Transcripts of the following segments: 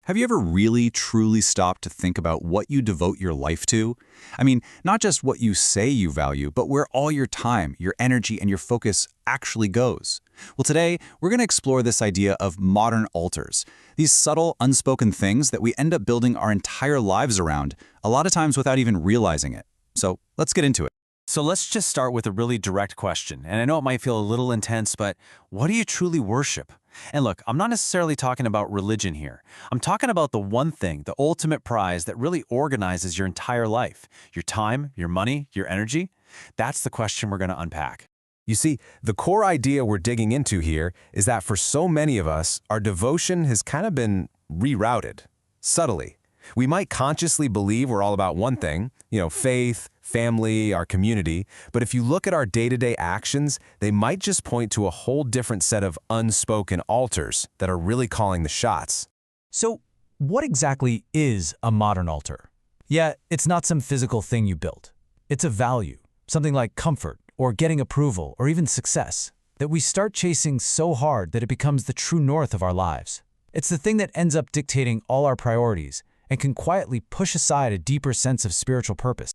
Have you ever really, truly stopped to think about what you devote your life to? I mean, not just what you say you value, but where all your time, your energy, and your focus actually goes. Well, today, we're going to explore this idea of modern altars, these subtle, unspoken things that we end up building our entire lives around, a lot of times without even realizing it. So let's get into it. So let's just start with a really direct question. And I know it might feel a little intense, but what do you truly worship? And look, I'm not necessarily talking about religion here. I'm talking about the one thing, the ultimate prize that really organizes your entire life, your time, your money, your energy. That's the question we're going to unpack. You see, the core idea we're digging into here is that for so many of us, our devotion has kind of been rerouted, subtly. We might consciously believe we're all about one thing, faith, family, our community, but if you look at our day-to-day actions, they might just point to a whole different set of unspoken altars that are really calling the shots. So, what exactly is a modern altar? Yeah, it's not some physical thing you built. It's a value, something like comfort, or getting approval, or even success, that we start chasing so hard that it becomes the true north of our lives. It's the thing that ends up dictating all our priorities and can quietly push aside a deeper sense of spiritual purpose.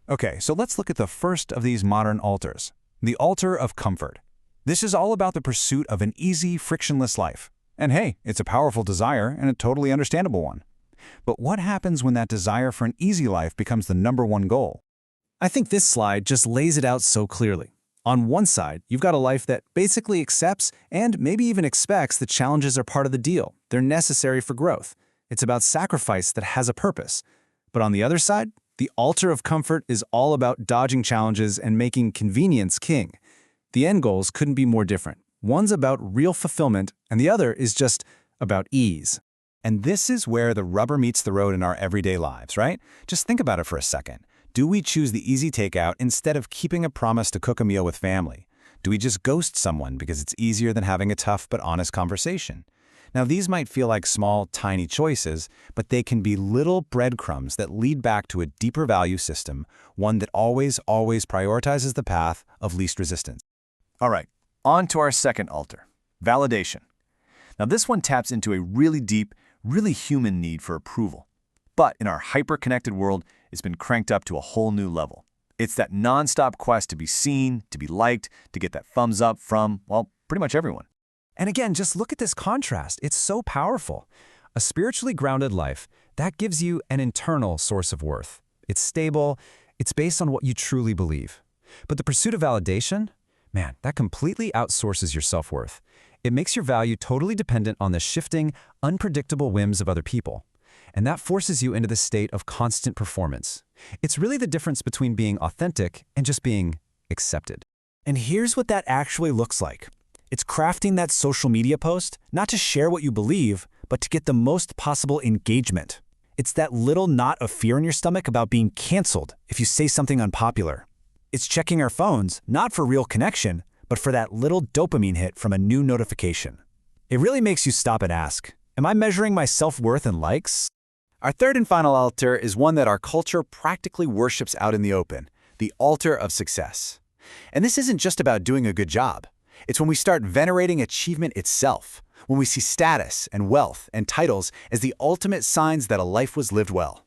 Okay, so let's look at the first of these modern altars, the altar of comfort. This is all about the pursuit of an easy, frictionless life. And hey, it's a powerful desire and a totally understandable one. But what happens when that desire for an easy life becomes the #1 goal? I think this slide just lays it out so clearly. On one side, you've got a life that basically accepts and maybe even expects that challenges are part of the deal. They're necessary for growth. It's about sacrifice that has a purpose. But on the other side, the altar of comfort is all about dodging challenges and making convenience king. The end goals couldn't be more different. One's about real fulfillment, and the other is just about ease. And this is where the rubber meets the road in our everyday lives, right? Just think about it for a second. Do we choose the easy takeout instead of keeping a promise to cook a meal with family? Do we just ghost someone because it's easier than having a tough but honest conversation? Now, these might feel like small, tiny choices, but they can be little breadcrumbs that lead back to a deeper value system, one that always prioritizes the path of least resistance. All right, on to our second altar, validation. Now, this one taps into a really deep, really human need for approval. But in our hyper-connected world, it's been cranked up to a whole new level. It's that nonstop quest to be seen, to be liked, to get that thumbs up from, well, pretty much everyone. And again, just look at this contrast. It's so powerful. A spiritually grounded life, that gives you an internal source of worth. It's stable, it's based on what you truly believe. But the pursuit of validation, man, that completely outsources your self-worth. It makes your value totally dependent on the shifting, unpredictable whims of other people. And that forces you into the state of constant performance. It's really the difference between being authentic and just being accepted. And here's what that actually looks like. It's crafting that social media post, not to share what you believe, but to get the most possible engagement. It's that little knot of fear in your stomach about being canceled if you say something unpopular. It's checking our phones, not for real connection, but for that little dopamine hit from a new notification. It really makes you stop and ask, am I measuring my self-worth in likes? Our third and final altar is one that our culture practically worships out in the open, the altar of success. And this isn't just about doing a good job. It's when we start venerating achievement itself, when we see status and wealth and titles as the ultimate signs that a life was lived well.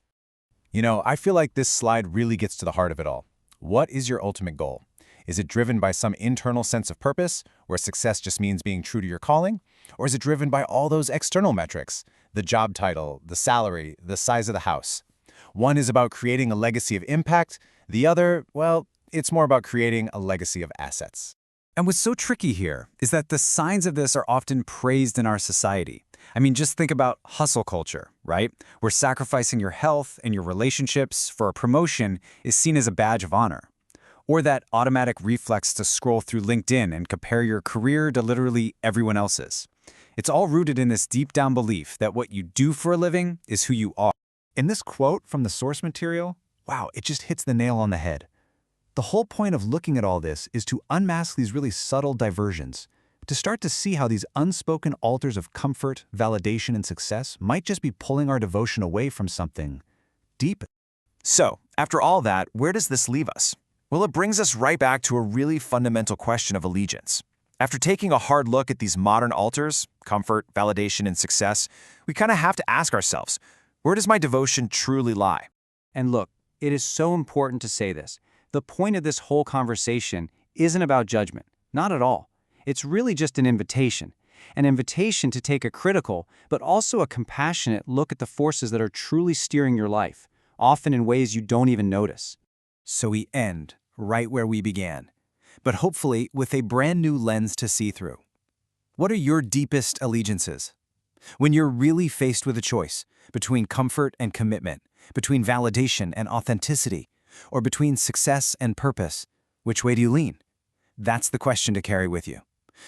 I feel like this slide really gets to the heart of it all. What is your ultimate goal? Is it driven by some internal sense of purpose, where success just means being true to your calling? Or is it driven by all those external metrics, the job title, the salary, the size of the house? One is about creating a legacy of impact. The other, well, it's more about creating a legacy of assets. And what's so tricky here is that the signs of this are often praised in our society. I mean, just think about hustle culture, right? Where sacrificing your health and your relationships for a promotion is seen as a badge of honor. Or that automatic reflex to scroll through LinkedIn and compare your career to literally everyone else's. It's all rooted in this deep down belief that what you do for a living is who you are. In this quote from the source material, wow, it just hits the nail on the head. The whole point of looking at all this is to unmask these really subtle diversions, to start to see how these unspoken altars of comfort, validation, and success might just be pulling our devotion away from something deep. So, after all that, where does this leave us? Well, it brings us right back to a really fundamental question of allegiance. After taking a hard look at these modern altars, comfort, validation, and success, we kind of have to ask ourselves, where does my devotion truly lie? And look, it is so important to say this. The point of this whole conversation isn't about judgment. Not at all. It's really just an invitation to take a critical, but also a compassionate look at the forces that are truly steering your life, often in ways you don't even notice. So we end right where we began, but hopefully with a brand new lens to see through. What are your deepest allegiances? When you're really faced with a choice between comfort and commitment, between validation and authenticity, or between success and purpose, which way do you lean? That's the question to carry with you.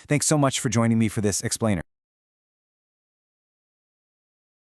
Thanks so much for joining me for this explainer.